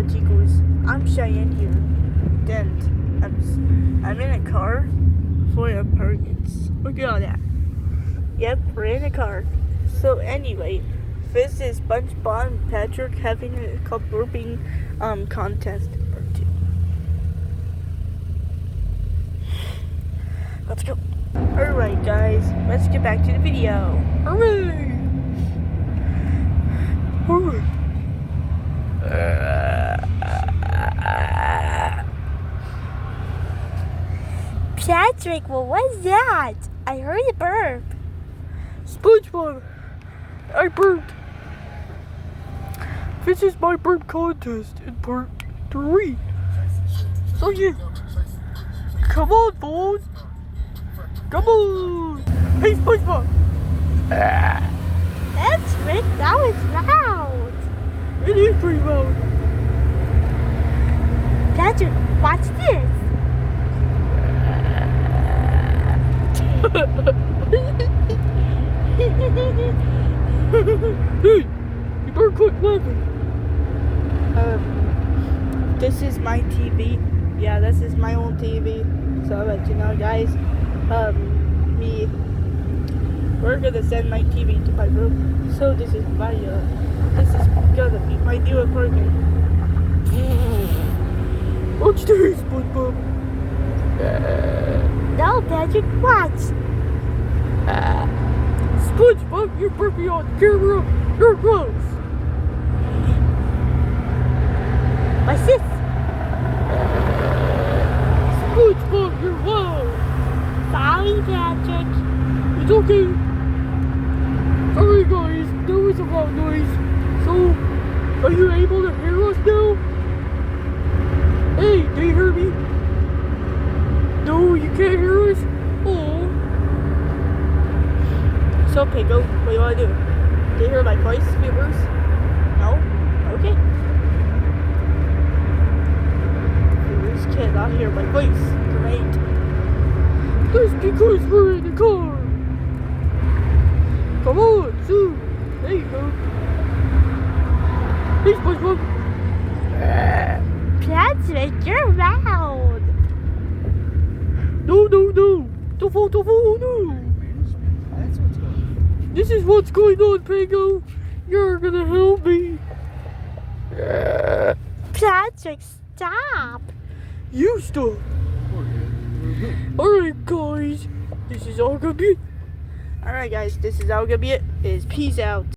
chicos, I'm Cheyenne here. And I'm in a car for apartments. Look at all that. Yep, we're in a car. So anyway, this is SpongeBob and Patrick having a burping contest part 2. Let's go. Alright guys, let's get back to the video. Hooray! Hooray! Patrick, what was that? I heard a burp. SpongeBob, I burped. This is my burp contest in part 3. So yeah, come on, boys. Come on. Hey, SpongeBob. Patrick, that was loud. It is pretty loud. Patrick, watch this. Hey, you better quit laughing. This is my TV. Yeah, this is my own TV. So I'll let you know, guys. We're gonna send my TV to my room. So this is my this is gonna be my new apartment. Watch this, SpongeBob. No, Patrick, watch. SpongeBob, you're burping on camera. You're gross. What's this? SpongeBob, you're loud. Sorry, Patrick. It's okay. Sorry guys, that was a loud noise. So, are you able to hear us now? Hey, do you hear me? No, you can't hear us? Oh. So, Pingo, what do you want to do? Do you hear my voice, viewers? No? Okay. Viewers cannot hear my voice. Great. That's because we're in the car. Come on, soon. There you go. Hey, SpongeBob. Patrick, you're loud. No. Don't fall, no. This is what's going on, Pango. You're gonna help me. Patrick, stop. You stop. Alright, guys. This is all gonna be it. Alright, guys. This is all gonna be it. Peace out.